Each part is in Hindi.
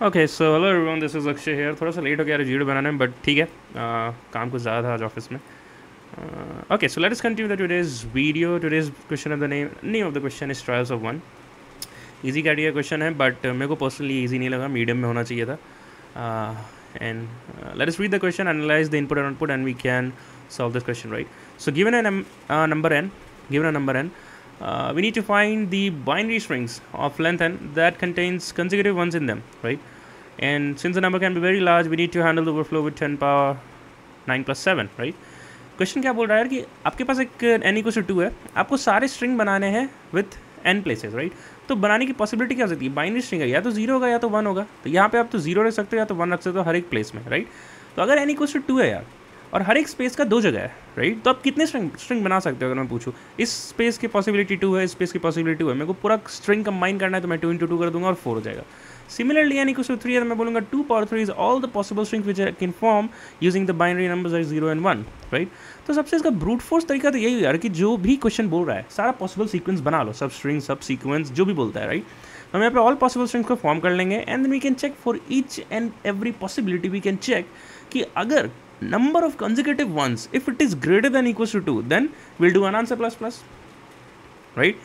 Okay so hello everyone, this is Akshay here. थोड़ा सा लेट हो गया वीडियो बनाने में, बट ठीक है, काम कुछ ज़्यादा था आज ऑफिस में। Okay so let us continue the today's video. Today's question of the name of the question is trials of one. Easy category question है, बट मेरे को पर्सनली इजी नहीं लगा, मीडियम में होना चाहिए था। And let us read the question, analyse the input and output, and we can solve this question, right? So given a number n, we need to find the binary strings of length n that contains consecutive ones in them, right? And since the number can be very large, we need to handle the overflow with 10 power 9 plus 7, right? Question क्या बोल रहा है यार कि आपके पास एक n इक्वल टू 2 है, आपको सारे स्ट्रिंग बनाने हैं विथ n प्लेसेस, राइट? तो बनाने की पॉसिबिलिटी क्या हो सकती है? बाइनरी स्ट्रिंग है, या तो 0 होगा या तो 1 होगा। तो यहाँ पे आप तो 0 रख सकते हो या तो 1 रख सकते हो हर एक प्लेस में, राइट? तो अगर n इक्वल टू 2 है यार, और हर एक स्पेस का 2 जगह है, राइट? तो आप कितने स्ट्रिंग बना सकते हो? अगर मैं पूछूँ, इस स्पेस की पॉसिबिलिटी 2 है, इस स्पेस की पॉसिबिलिटी 2 है, मेरे को पूरा स्ट्रिंग कंबाइन करना है, तो मैं 2 × 2 कर दूंगा और 4 हो जाएगा। सिमिलरली n इक्वल टू 3 है, तो मैं बोलूँगा 2 power 3 is all the possible strings which I can form using the binary numbers are 0 and 1, right? तो सबसे इसका ब्रूट फोर्स तरीका तो यही है यार कि जो भी क्वेश्चन बोल रहा है सारा पॉसिबल सीक्वेंस बना लो, सब स्ट्रिंग सब सीक्वेंस जो भी बोलता है, राइट? तो हम यहाँ पे ऑल पॉसिबल स्ट्रिंग्स को फॉर्म कर लेंगे, and then we can check for each and every possibility. We can check कि अगर number of consecutive ones, if it is greater than equals to 2, then we'll do an answer plus plus, right?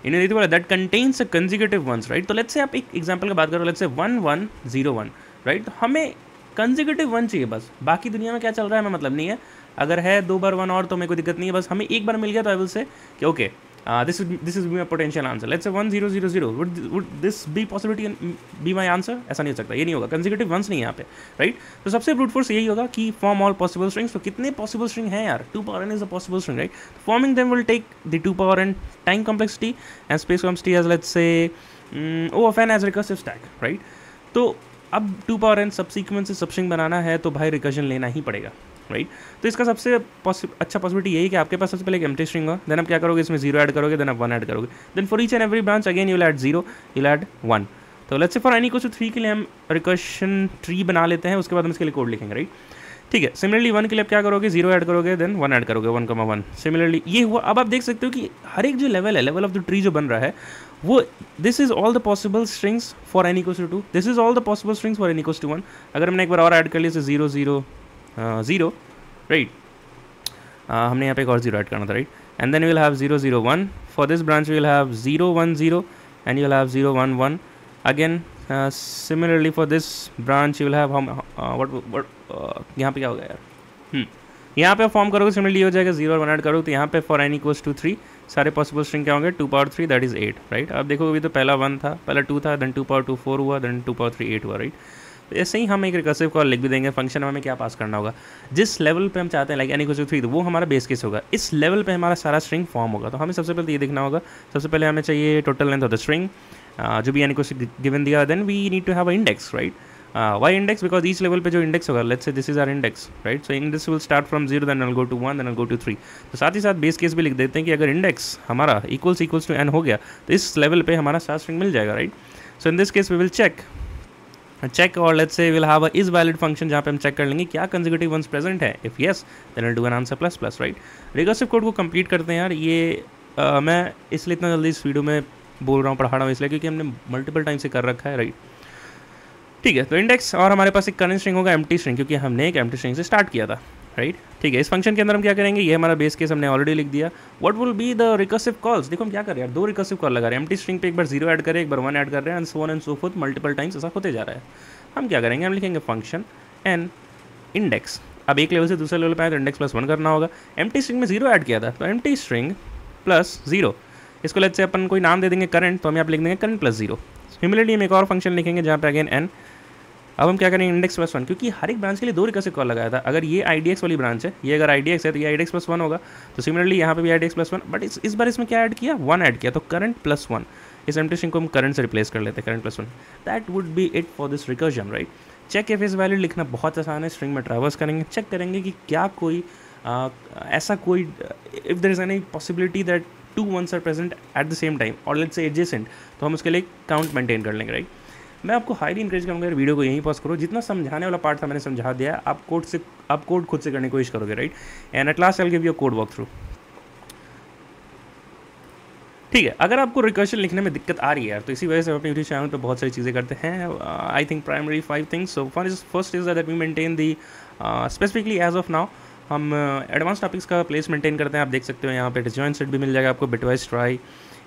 इन्हें देखते बोला that contains a consecutive ones, right? तो let's say आप एक एग्जांपल की बात करो, let's say 1 1 0 1, right? तो हमें consecutive 1 चाहिए बस, बाकी दुनिया में क्या चल रहा है हमें मतलब नहीं है। अगर है 2 बार 1 और तो मेरे को दिक्कत नहीं है, बस हमें एक बार मिल गया तो आई विल से कि okay this is my potential answer. Let's say 1 0 0 0. Would this be possibility and be my answer? ऐसा नहीं हो सकता, ये नहीं होगा, consecutive ones नहीं है यहाँ पे, राइट? तो सबसे brute force यही होगा कि form all possible strings. तो कितने possible string हैं यार? 2 power n is a possible string, right? Forming them will take the 2 power n time complexity and space complexity as, let's say, O of n as recursive stack, right? तो अब 2 power n सब सीक्वेंस से सब स्ट्रिंग बनाना है तो भाई रिकर्जन लेना ही पड़ेगा, राइट? तो इसका सबसे अच्छा पॉसिबिलिटी यही है कि आपके पास सबसे पहले एक एम्प्टी स्ट्रिंग होगा, देन आप क्या करोगे, इसमें 0 ऐड करोगे, देन आप 1 ऐड करोगे, then for each and every branch again you will add 0, you will add 1। तो let's say for n equal to 3 के लिए हम रिकर्शन ट्री बना लेते हैं, उसके बाद हम इसके लिए कोड लिखेंगे, राइट? ठीक है। सिमिलरली 1 के लिए आप क्या करोगे, 0 ऐड करोगे, देन 1 ऐड करोगे, 1,1। सिमिलरली ये हुआ। अब आप देख सकते हो कि हर एक जो लेवल है, लेवल ऑफ द ट्री जो बन रहा है, वो this is all the possible strings for n equal to 2, this is all the possible strings for n equal to 1। अगर हमने एक बार और ऐड कर लिया, 0 0 0, राइट? हमने यहाँ पे एक और 0 ऐड करना था, right? And then you will have 0 0 1। For this branch you will have 0 1 0 and you will have 0 1 1 again. Similarly for this branch you will have what यहाँ पे क्या हो गया यार, यहाँ पे फॉर्म करोगे, सिमिलरली हो जाएगा 0 और 1 ऐड करो, तो यहाँ पे फॉर n इक्वल्स टू 3 सारे पॉसिबल स्ट्रिंग क्या होंगे, 2 power 3 दैट इज 8, राइट? अब देखो अभी तो पहला 1 था, पहला 2 था, देन 2 power 2 4 हुआ, देन 2 power 3 8 हुआ, राइट? तो ऐसे ही हम एक रिकर्सिव कॉल लिख भी देंगे। फंक्शन में हमें क्या पास करना होगा, जिस लेवल पे हम चाहते हैं, लाइक n इक्वल्स टू 3, तो वो हमारा बेस केस होगा, इस लेवल पे हमारा सारा स्ट्रिंग फॉर्म होगा। तो हमें सबसे पहले ये देखना होगा, सबसे पहले हमें चाहिए total length of the string जो भी n इक्वल्स गिवन दिया, then we need to have a index, right? Why index, because each level पे जो इंडेक्स होगा, let's say this is our index, right? So index will start from 0, then will go to 1, then will go to 3। तो साथ ही साथ बेस केस भी लिख देते हैं कि अगर इंडेक्स हमारा इक्वल्स टू n हो गया तो इस लेवल पे हमारा सारा स्ट्रिंग मिल जाएगा, right? So in this case we will check और let's say will have a is valid function जहाँ पे हम चेक कर लेंगे क्या कंसेक्यूटिव वंस प्रेजेंट है। If yes then will do an answer plus plus, right? Recursive code को कंप्लीट करते हैं यार। ये मैं इसलिए इतना जल्दी इस वीडियो में बोल रहा हूँ, पढ़ा रहा हूँ इसलिए क्योंकि हमने मल्टीपल टाइम से कर रखा है, राइट? ठीक है। तो इंडेक्स और हमारे पास एक करंट स्ट्रिंग होगा एम्प्टी स्ट्रिंग, क्योंकि हमने एक एम्प्टी स्ट्रिंग से स्टार्ट किया था, राइट? ठीक है। इस फंक्शन के अंदर हम क्या करेंगे, ये हमारा बेस केस हमने ऑलरेडी लिख दिया। What will be the recursive calls, देखो हम क्या कर रहे हैं यार, 2 रिकर्सिव कॉल लगा रहे हैं। एम्प्टी स्ट्रिंग पे एक बार 0 ऐड कर रहे हैं, एक बार 1 ऐड कर रहे हैं, and so on and so fourth, multiple times ऐसा होते जा रहा है। हम क्या करेंगे, हम लिखेंगे फंक्शन एंड इंडेक्स। अब एक लेवल से दूसरे लेवल पे आए तो इंडेक्स प्लस 1 करना होगा। एम्प्टी स्ट्रिंग में 0 ऐड किया था, तो एम्प्टी स्ट्रिंग प्लस 0, इसको लेट्स से अपन कोई नाम दे देंगे करंट, तो हम यहाँ पे लिख देंगे करंट प्लस 0। सिमिलरली हम एक और फंक्शन लिखेंगे जहाँ पे अगेन n। अब हम क्या करेंगे, इंडेक्स प्लस 1, क्योंकि हर एक ब्रांच के लिए 2 रिकर्सिव कॉल लगाया था। अगर ये IDX वाली ब्रांच है, ये अगर IDX है तो ये IDX प्लस 1 होगा। तो सिमिलरली यहाँ पे भी IDX प्लस 1, बट इस बार इसमें क्या ऐड किया, 1 ऐड किया, तो करंट प्लस 1। इस एम्प्टी स्ट्रिंग को हम करंट से रिप्लेस कर लेते हैं, current plus 1। That would be it for this recursion, right? Check if is valid लिखना बहुत आसान है। स्ट्रिंग में ट्रैवर्स करेंगे, चेक करेंगे कि क्या कोई ऐसा कोई if there is any possibility that 2 ones are present at the same time और लेट्स से एडजेसेंट, तो हम उसके लिए काउंट मेंटेन कर लेंगे, राइट? मैं आपको हाईली इंकरेज करूँगा वीडियो को यहीं पॉज करो, जितना समझाने वाला पार्ट था मैंने समझा दिया। आप कोड खुद से करने की कोशिश करोगे, right? And at last I will give you a code walk through. ठीक है, अगर आपको रिकर्शन लिखने में दिक्कत आ रही है यार, तो इसी वजह से हम अपने यूट्यूब चैनल पे बहुत सारी चीज़ें करते हैं. I think primary 5 things. So first is that we maintain the specifically as of now हम एडवांस टॉपिक्स का प्लेस मेंटेन करते हैं. आप देख सकते हो यहाँ पे डिसजॉइंट सेट भी मिल जाएगा आपको, bitwise try,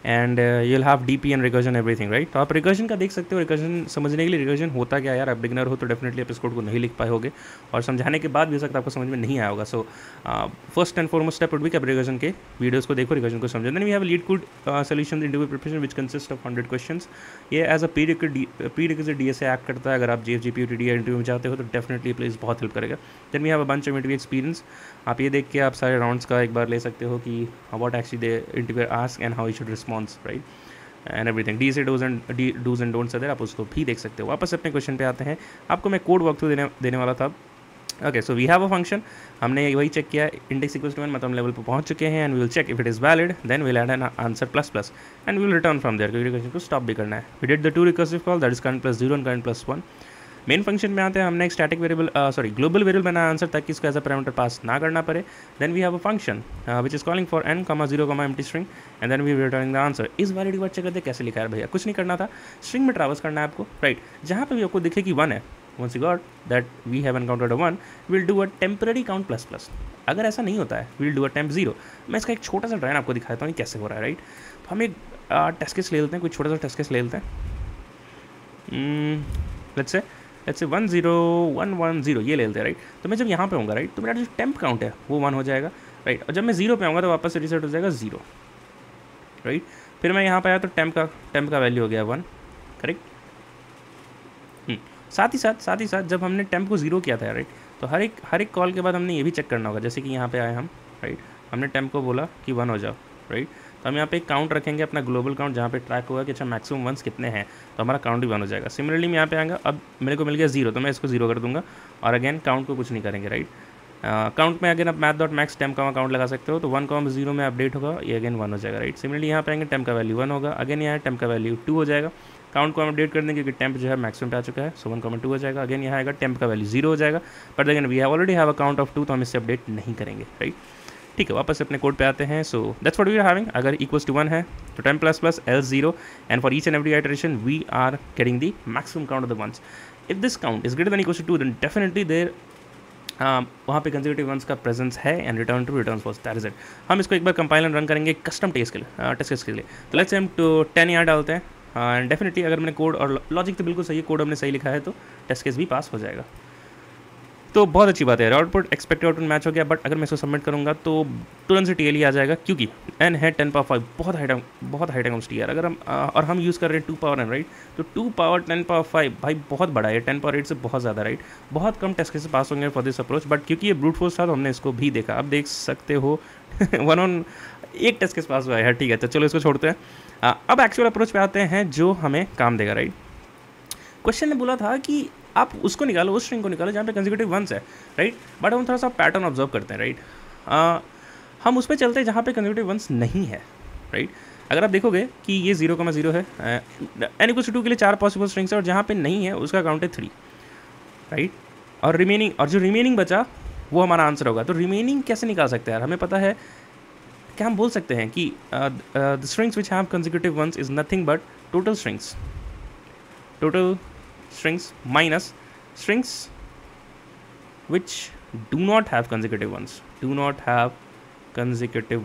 and you will have DP and recursion everything, right. तो आप रिकर्जन का देख सकते हो. रिकर्जन समझने के लिए रिकर्जन होता क्या है यार, आप बिगिनर हो तो डेफिनेटली आप इस कोड को नहीं लिख पाए होगे, और समझाने के बाद भी हो सकता है आपको समझ में नहीं आया होगा. So first and foremost step would be कि आप रिकर्जन के वीडियोस को देखो, रिकर्जन को समझो. Then we have LeetCode solution interview preparation which consist of 100 questions. ये as a prerequisite DSA act करता है. अगर आप जेएफजीपी यूटीडी इंटरव्यू में जाते हो तो डेफिनेटली प्लीज बहुत हेल्प करेगा. Then we have a bunch of interview experience. आप ये देख के आप सारे राउंड्स का एक बार ले सकते हो कि what actually they interview ask and how you should response, right, and everything. DSA dos and don'ts है, आप उसको भी देख सकते हो. वापस अपने क्वेश्चन पे आते हैं. आपको मैं कोड वॉक थ्रू देने वाला था. Okay, so we have a function. हमने वही चेक किया, इंडेक्स इक्वल्स टू 1, मतलब हम लेवल पर पहुंच चुके हैं. And we will check if it is valid, then we will add an answer plus plus and we will return from there, क्योंकि क्वेश्चन को स्टॉप भी करना है. We did the 2 recursive call, that is current plus 0 and current plus 1. Main function में आते हैं. हमने एक स्टैटिक वेरिएबल ग्लोबल वेरिएबल बनाया आंसर, ताकि इसको एज अ पैरामीटर पास ना करना पड़े. Then we have a function which is calling for n, 0, empty string, and then we returning the answer. इस वैलिडिटी बात चेक करते कैसे लिखा है भैया. कुछ नहीं करना था, स्ट्रिंग में ट्रैवर्स करना है आपको, राइट. जहाँ पे भी आपको दिखे कि 1 है, once you got that we have encountered a 1, we'll do a temporary count plus plus. अगर ऐसा नहीं होता है, we'll do a temp 0. मैं इसका एक छोटा सा ड्राइन आपको दिखाता हूँ कैसे हो रहा है, राइट. तो हम एक टेस्ट केस ले लेते हैं, कोई छोटा सा टेस्ट केस ले लेते हैं. लेट्स से 1 0 1 1 0 ये ले लेते हैं, राइट. तो मैं जब यहाँ पे होऊंगा, राइट, तो मेरा जो टेम्प काउंट है वो 1 हो जाएगा, राइट. और जब मैं 0 पे आऊँगा तो वापस से रीसेट हो जाएगा 0, राइट. फिर मैं यहाँ पे आया तो टेम्प का वैल्यू हो गया 1, करेक्ट. साथ ही साथ जब हमने टेम्प को 0 किया था, राइट, तो हर एक कॉल के बाद हमने ये भी चेक करना होगा. जैसे कि यहाँ पे आए हम, राइट, हमने टेम्प को बोला कि 1 हो जाओ, राइट. तो हम यहाँ पे एक काउंट रखेंगे, अपना ग्लोबल काउंट, जहाँ पे ट्रैक होगा कि अच्छा मैक्सिमम 1s कितने हैं, तो हमारा काउंट भी 1 हो जाएगा. सिमिलरली मैं यहाँ पे आएगा, अब मेरे को मिल गया 0, तो मैं इसको 0 कर दूँगा, और अगेन काउंट को कुछ नहीं करेंगे, राइट. काउंट में अगेन आप math.max टेम्प का काउंट लगा सकते हो, तो 1, 0 में अपडेट होगा, ये अगेन 1 हो जाएगा, राइट. सिमिलरली यहाँ पे आएंगे, टेम्प का वैल्यू 1 होगा, अगेन यहाँ टेम्प का वैल्यू 2 हो जाएगा. काउंट को हम अपडेट कर देंगे क्योंकि टेम्प जो है मैक्सिमम पे आ चुका है, सो 1, 2 हो जाएगा. अगेन यहाँ आएगा, टेम्प का वैल्यू 0 हो जाएगा, but again we already have a count of 2, तो हम इससे अपडेट नहीं करेंगे, राइट. ठीक है, वापस अपने कोड पे आते हैं. So that's what we are having. अगर इक्वल्स टू 1 है तो temp plus plus else 0, and for each and every iteration we are getting the maximum count of the ones. If this count is greater than equals to 2, then definitely there वहाँ पे कंसेक्यूटिव वंस का प्रेजेंस है, and return to return false, that is it. हम इसको एक बार कंपाइल एंड रन करेंगे कस्टम टेस्ट केस के लिए. तो लेट्स हम 10 यहाँ डालते हैं, एंड डेफिनेटली अगर मैंने कोड और लॉजिक तो बिल्कुल सही है, कोड हमने सही लिखा है, तो टेस्ट केस भी पास हो जाएगा. तो बहुत अच्छी बात है. आउटपुट एक्सपेक्टेड आउटपुट मैच हो गया, बट अगर मैं इसको सबमिट करूँगा तो तुरंत से टीएल आ जाएगा, क्योंकि n है 10^5, बहुत हाई टाइम्स टी आर. अगर हम यूज़ कर रहे हैं 2 पावर n, राइट, तो 2 पावर 10^5 भाई बहुत बड़ा है, 10 पावर 8 से बहुत ज़्यादा, राइट. बहुत कम टेस्ट केस पास होंगे फॉर दिस अप्रोच, बट क्योंकि ये ब्रूट फोर्स था तो हमने इसको भी देखा. अब देख सकते हो 1 टेस्ट केस पास हुआ है, ठीक है. तो चलो इसको छोड़ते हैं. अब एक्चुअल अप्रोच पे आते हैं जो हमें काम देगा, राइट. क्वेश्चन ने बोला था कि आप उसको निकालो, उस स्ट्रिंग को निकालो जहाँ पे कंसेक्यूटिव वंस है, राइट. बट हम थोड़ा सा पैटर्न ऑब्जर्व करते हैं, राइट. हम उस पर चलते हैं जहाँ पे कंसेक्यूटिव वंस नहीं है, राइट. अगर आप देखोगे कि ये 0,0 है, n = 2 के लिए 4 पॉसिबल स्ट्रिंग्स है, और जहाँ पे नहीं है उसका काउंट है 3, राइट. और जो रिमेनिंग बचा वो हमारा आंसर होगा. तो रिमेनिंग कैसे निकाल सकते हैं यार, हमें पता है. क्या हम बोल सकते हैं कि the strings which have consecutive ones is nothing but total strings minus strings which do not have consecutive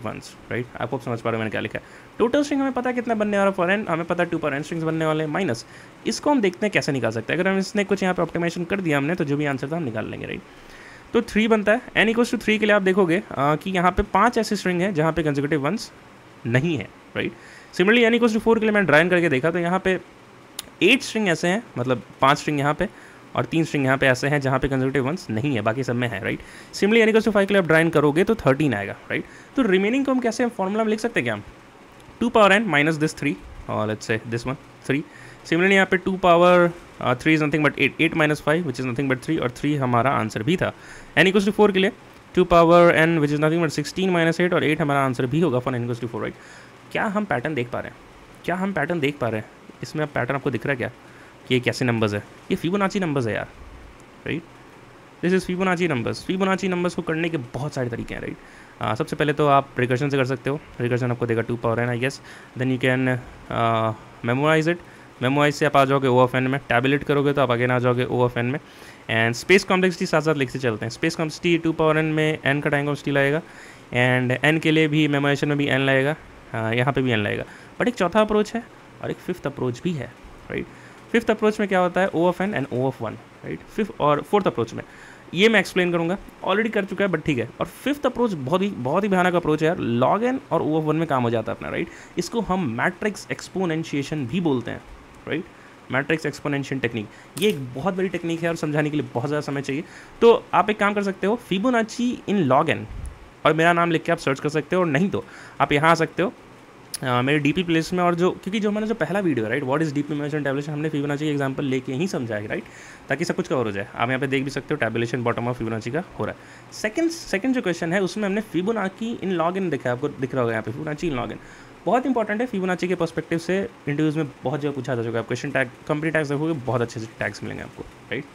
ones, right. आपको समझ पा रहे हो मैंने क्या लिखा है. टोटल स्ट्रिंग हमें पता है कितना बनने वाला, फॉर n हमें पता है 2 पर n स्ट्रिंग्स बनने वाले, माइनस इसको हम देखते हैं कैसे निकाल सकते हैं. अगर हम इसने कुछ यहाँ पे ऑप्टिमाइजेशन कर दिया हमने, तो जो भी आंसर था हम निकाल लेंगे, राइट. तो 3 बनता है. n = 3 के लिए आप देखोगे कि यहाँ पे 5 ऐसे स्ट्रिंग है जहाँ पे कंसेक्यूटिव वंस नहीं है, राइट. सिमिलरली n = 4 के लिए मैंने ड्राइन करके देखा, तो यहाँ पे 8 स्ट्रिंग ऐसे हैं, मतलब 5 स्ट्रिंग यहाँ पे और 3 स्ट्रिंग यहाँ पे ऐसे हैं जहाँ पे कंसेक्यूटिव वंस नहीं है, बाकी सब में है, राइट. सिमिलरली n = 5 के लिए आप ड्राइन करोगे तो 13 आएगा, राइट. तो रिमेनिंग को हम कैसे फॉर्मूला में लिख सकते हैं क्या, हम 2 पावर n माइनस दिस 3, और let's say this one 3. Similarly यहाँ पे 2 power 3 is nothing but 8 minus 5 which is nothing but 3, और 3 हमारा आंसर भी था. n = 4 के लिए 2 power n which is nothing but 16 minus 8, और 8 हमारा आंसर भी होगा फॉर n = 4, राइट. क्या हम पैटर्न देख पा रहे हैं, इसमें अब पैटर्न आपको दिख रहा है क्या कि ये कैसे नंबर्स है, ये फिबोनाची नंबर्स है यार, right. This is Fibonacci numbers. Fibonacci numbers को करने के बहुत सारे तरीके हैं, राइट। सबसे पहले तो आप रिकर्जन से कर सकते हो, रिकर्जन आपको देगा 2 power n I guess. Then you can memorize it, memorize से आप आ जाओगे O ऑफ n में, टैबुलेट करोगे तो आप अगेन आ जाओगे O ऑफ n में। एंड स्पेस कॉम्प्लेक्सिटी साथ साथ लिखते चलते हैं। स्पेस कॉम्प्लेक्सिटी 2 पावर n में n का टाइम कॉम्प्लेक्सिटी लगेगा, एंड n के लिए भी मेमोराइजेशन में भी n लगेगा, यहाँ पे भी n लगेगा। बट एक चौथा अप्रोच है और एक फिफ्थ अप्रोच भी है, राइट। फिफ्थ अप्रोच में क्या होता है, O of n and O of 1, right. Fifth और फोर्थ अप्रोच में ये मैं एक्सप्लेन करूँगा, ऑलरेडी कर चुका है बट ठीक है। और फिफ्थ अप्रोच बहुत ही भयानक अप्रोच है यार, log n और O ऑफ 1 में काम हो जाता है अपना, राइट। इसको हम मैट्रिक्स एक्सपोनेंशिएशन भी बोलते हैं, राइट। मैट्रिक्स एक्सपोनेंशिएशन टेक्निक, ये एक बहुत बड़ी टेक्निक है और समझाने के लिए बहुत ज़्यादा समय चाहिए। तो आप एक काम कर सकते हो, फिबोनाची इन log n, और मेरा नाम लिख के आप सर्च कर सकते हो, और नहीं तो आप यहाँ आ सकते हो मेरे डीपी प्लेलिस्ट में। और जो क्योंकि जो मैंने जो पहला वीडियो है, right, what is DP memorisation tabulation, हमने फिबोनाची का एग्जांपल लेके ही समझाया, राइट, ताकि सब कुछ कवर हो जाए। आप यहाँ पे देख भी सकते हो टैबुलेशन बॉटम ऑफ फिबोनाची का हो रहा है। सेकंड जो क्वेश्चन है उसमें हमने फिबोनाची इन log n देखा, आपको दिख रहा होगा यहाँ पे फिबोनाची इन log n, बहुत इंपॉर्टेंट है। फिबोनाची के पर्सपेक्टिव से इंटरव्यूज में बहुत जगह पूछा जा चुका है। क्वेश्चन टैग, कंपनी टैग्स देखोगे बहुत अच्छे से टैग्स मिलेंगे आपको, राइट।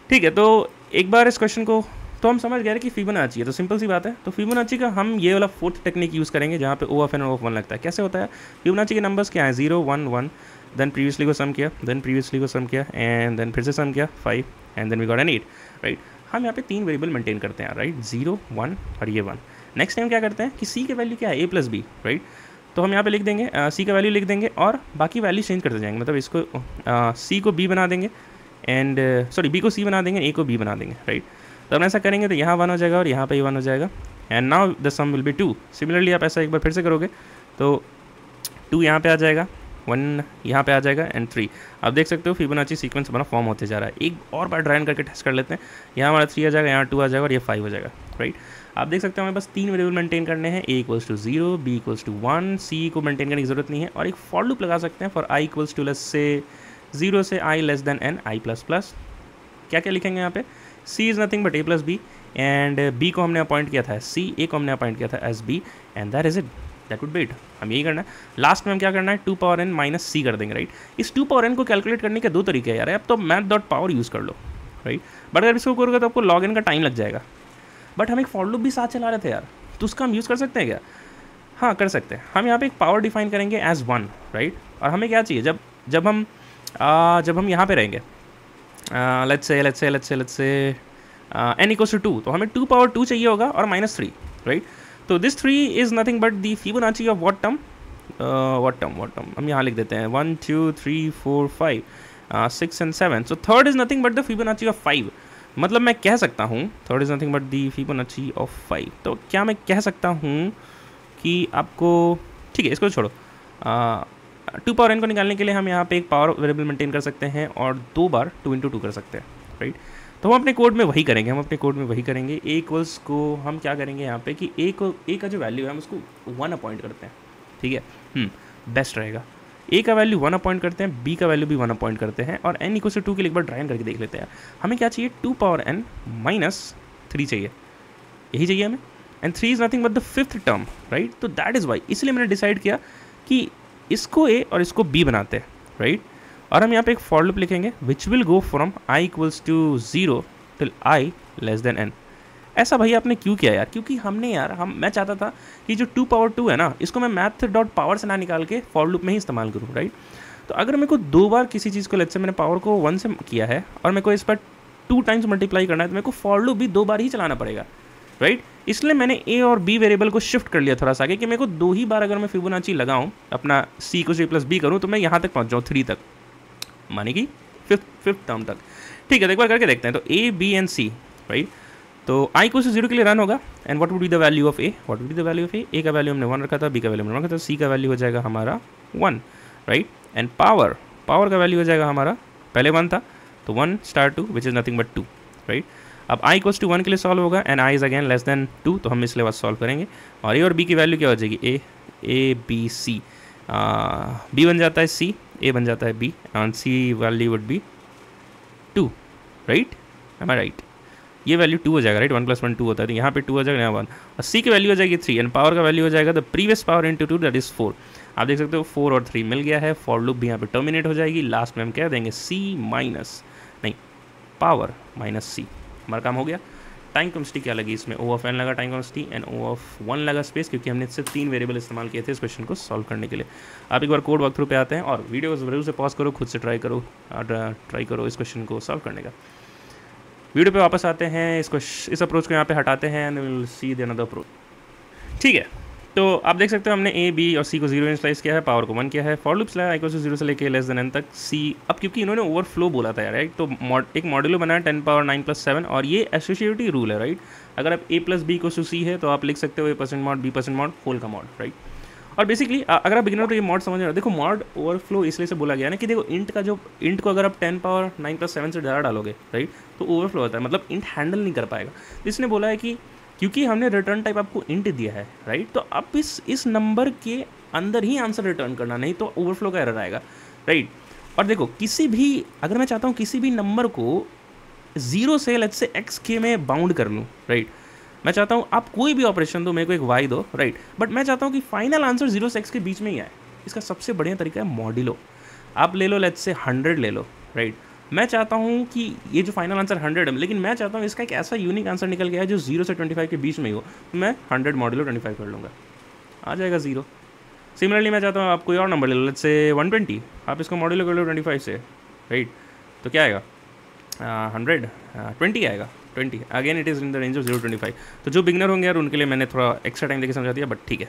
ठीक है, तो एक बार इस क्वेश्चन को तो हम समझ गए कि फिबोनाची है, तो सिंपल सी बात है। तो फिबोनाची का हम ये वाला फोर्थ टेक्निक यूज़ करेंगे जहाँ पे O ऑफ n और O ऑफ 1 लगता है। कैसे होता है, फिबोनाची के नंबर्स क्या है, 0 1 1, देन प्रीवियसली को सम किया, देन प्रीवियसली को सम किया, एंड देन फिर से सम किया 5, and then we got an 8, right. हम यहाँ पे 3 वेरिएबल मेंटेन करते हैं, राइट, 0 1 और ये 1। नेक्स्ट टाइम क्या करते हैं कि C के वैल्यू क्या है, A प्लस बी, राइट। तो हम यहाँ पे लिख देंगे C का वैल्यू लिख देंगे और बाकी वैल्यू चेंज करते जाएंगे। मतलब इसको C को B बना देंगे, एंड सॉरी B को C बना देंगे, A को B बना देंगे, राइट। तो हम ऐसा करेंगे तो यहाँ 1 हो जाएगा और यहाँ पे 1 हो जाएगा, and now the sum will be 2। Similarly आप ऐसा एक बार फिर से करोगे तो 2 यहाँ पे आ जाएगा, 1 यहाँ पे आ जाएगा, एंड 3। आप देख सकते हो फिबोनाची सीक्वेंस हमारा फॉर्म होते जा रहा है। एक और बार ड्राइन करके टेस्ट कर लेते हैं। यहाँ हमारा 3 आ जाएगा, यहाँ 2 आ जाएगा और ये 5 हो जाएगा, राइट। आप देख सकते हो हमें बस 3 वेरिएबल मेंटेन करने हैं, A equals to 0, B equals to 1, C को मेंटेन करने की जरूरत नहीं है, और एक फॉर लूप लगा सकते हैं for I equals to less से 0 से I less than n I plus plus. क्या क्या लिखेंगे यहाँ पे, C is nothing but A plus B, and B को हमने अपॉइंट किया था C, A को हमने अपॉइंट किया था S B, and that is it, that would be it. हम यही करना है। लास्ट में हम क्या करना है, 2 पावर n माइनस C कर देंगे, राइट। इस 2 पावर n को कैलकुलेट करने के 2 तरीके हैं यार, अब तो मैथ डॉट पावर यूज़ कर लो, राइट। बट अगर इसको करोगे तो आपको log n का टाइम लग जाएगा। बट हम एक फॉर लूप भी साथ चला रहे थे यार, तो उसका हम यूज़ कर सकते हैं क्या, हाँ कर सकते हैं। हम यहाँ पे एक पावर डिफाइन करेंगे एज 1, राइट। और हमें क्या चाहिए, जब हम यहाँ पे रहेंगे, let's say n equals to 2, तो हमें 2 पावर 2 चाहिए होगा और -3, राइट। तो this 3 is nothing but the Fibonacci of what term हम यहाँ लिख देते हैं 1 2 3 4 5 6 and 7। So third is nothing but the Fibonacci of 5। मतलब मैं कह सकता हूँ third is nothing but the Fibonacci of 5। तो क्या मैं कह सकता हूँ कि आपको, ठीक है इसको छोड़ो, 2 पावर n को निकालने के लिए हम यहाँ पे एक पावर वेरिएबल मेंटेन कर सकते हैं और 2 बार 2 × 2 कर सकते हैं, राइट। तो हम अपने कोड में वही करेंगे, A इक्वल्स को हम क्या करेंगे यहाँ पे कि A का जो वैल्यू है हम उसको 1 अपॉइंट करते हैं, ठीक है, बेस्ट रहेगा। A का वैल्यू 1 अपॉइंट करते हैं, B का वैल्यू भी 1 अपॉइंट करते हैं, और n इक्वल्स टू 2 के लिए एक बार ड्राइन करके देख लेते हैं। हमें क्या चाहिए, 2 पावर n माइनस 3 चाहिए, यही चाहिए हमें, and 3 is nothing but the fifth term, right. तो दैट इज़ वाई, इसलिए मैंने डिसाइड किया कि इसको A और इसको B बनाते हैं, राइट। और हम यहाँ पे एक फॉर लूप लिखेंगे which will go from I equals to 0 till I less than n। ऐसा भैया आपने क्यों किया यार, क्योंकि मैं चाहता था कि जो 2 पावर 2 है ना, इसको मैं मैथ डॉट पावर से ना निकाल के फॉर लूप में ही इस्तेमाल करूँ, राइट। तो अगर मेरे को 2 बार किसी चीज़ को, लेट्स से मैंने पावर को 1 से किया है और मेरे को इस पर 2 टाइम्स मल्टीप्लाई करना है, तो मेरे को फॉर लूप भी 2 बार ही चलाना पड़ेगा, राइट। इसलिए मैंने A और B वेरिएबल को शिफ्ट कर लिया थोड़ा सा आगे, कि मेरे को 2 ही बार अगर मैं फिबोनाची लगाऊं, अपना C को C प्लस B करूँ, तो मैं यहाँ तक पहुँच जाऊँ 3 तक, माने कि फिफ्थ टर्म तक, ठीक है। तो एक बार करके देखते हैं। तो A B and C, right. तो I इक्वल्स टू 0 के लिए रन होगा, and what would be the value of A, A का वैल्यू हमने 1 रखा था, B का वैल्यू हमने 1 रखा था, C का वैल्यू हो जाएगा हमारा 1, राइट। एंड पावर का वैल्यू हो जाएगा हमारा, पहले 1 था तो 1 star 2 which is nothing but 2, right. अब I इक्वल्स टू 1 के लिए सॉल्व होगा, and I is again less than 2, तो हम इसलिए बाद सॉल्व करेंगे, और A और B की वैल्यू क्या हो जाएगी, A B C, B बन जाता है C, A बन जाता है B, and C value would be 2, right, am I right. ये वैल्यू 2 हो जाएगा, राइट, 1 + 1 2 होता है, तो यहाँ पे 2 हो जाएगा, यहाँ 1, और C की वैल्यू हो जाएगी 3, एंड पावर का वैल्यू हो जाएगा the previous power into 2 that is 4। आप देख सकते हो 4 और 3 मिल गया है, फॉर लूप भी यहाँ पे टर्मिनेट हो जाएगी। लास्ट में हम कह देंगे C माइनस नहीं पावर माइनस C, हमारा काम हो गया। टाइम कॉन्स्टेंट क्या लगी इसमें, ओ ऑफ एन लगा time constant and O of 1 लगा स्पेस, क्योंकि हमने इससे 3 वेरिएबल इस्तेमाल किए थे इस क्वेश्चन को सॉल्व करने के लिए। आप एक बार कोड वॉक थ्रू पे आते हैं और वीडियो को जरूर से पॉज करो, खुद से ट्राई करो और ट्राई करो इस क्वेश्चन को सॉल्व करने का। वीडियो पे वापस आते हैं, इस अप्रोच को यहाँ पे हटाते हैं and will see the another approach. ठीक है, तो आप देख सकते हो हमने ए बी और सी को 0 इनिशियलाइज किया है, पावर को 1 किया है, फॉर लूप चलाया i = 0 से लेके लेस देन n तक सी। अब क्योंकि इन्होंने ओवरफ्लो बोला था राइट, तो एक मॉड्यूलो बनाया 10 पावर 9 + 7 और ये एसोसिएटिव रूल है राइट। अगर आप a + b = c है तो आप लिख सकते हो a% mod b% mod whole का मॉड राइट। और बेसिकली अगर आप बिगिनर तो ये मॉड समझ रहे हो, देखो मॉड ओवरफ्लो इसलिए से बोला गया ना कि देखो इंट को अगर आप 10 पावर 9 + 7 से ज़्यादा डालोगे राइट तो ओवरफ्लो होता है, मतलब इंट हैंडल नहीं कर पाएगा। तो इसने बोला है कि क्योंकि हमने रिटर्न टाइप आपको इंट दिया है राइट, तो आप इस नंबर के अंदर ही आंसर रिटर्न करना, नहीं तो ओवरफ्लो का एरर आएगा राइट। और देखो किसी भी अगर मैं चाहता हूँ किसी भी नंबर को 0 से लेट्स से एक्स के में बाउंड कर लूँ राइट, मैं चाहता हूँ आप कोई भी ऑपरेशन दो, मेरे को एक वाई दो राइट, बट मैं चाहता हूँ कि फाइनल आंसर 0 से x के बीच में ही आए। इसका सबसे बढ़िया तरीका है मॉड्यूलो। आप ले लो लेट्स से 100 ले लो राइट, मैं चाहता हूँ कि ये जो फाइनल आंसर 100 है, लेकिन मैं चाहता हूँ इसका एक ऐसा यूनिक आंसर निकल गया है जो 0 से 25 के बीच में ही हो, तो मैं 100 मॉड्यूलो 25 कर लूँगा, आ जाएगा 0। सिमिलरली मैं चाहता हूँ आप कोई और नंबर ले लो लेट्स से 120, आप इसको मॉड्यूलो कर लो 25 से राइट, तो क्या आएगा 120 आएगा 20। Again it is in the range of 0 to 25। तो जो बिगनर होंगे यार उनके लिए मैंने थोड़ा एक्स्ट्रा टाइम देके समझा दिया, बट ठीक है।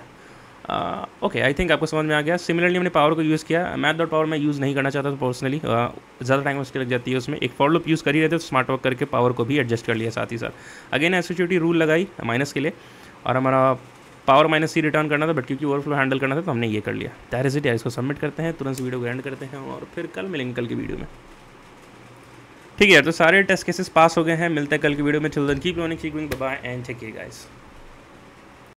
ओके आई थिंक आपको समझ में आ गया। सिमिलरली हमने पावर को यूज़ किया, मैथ.पावर मैं यूज़ नहीं करना चाहता था पर्सनली, ज़्यादा टाइम उसके लग जाती है उसमें। एक फॉर लूप यूज़ कर ही रहते तो स्मार्ट वर्क करके पावर को भी एडजस्ट कर लिया साथ ही साथ। अगेन एसोसिएटिव रूल लगाई माइनस के लिए और हमारा पावर -c रिटर्न करना था, बट क्योंकि ओवरफ्लो हैंडल करना था तो हमने ये कर लिया। दैट इज इट, इसको सबमिट करते हैं, तुरंत वीडियो को एंड करते हैं और फिर कल मिलेंगे कल की वीडियो में। ठीक है यार, तो सारे टेस्ट केसेस पास हो गए हैं। मिलते हैं कल की वीडियो में। Till then keep learning, keep doing, bye bye and take care guys.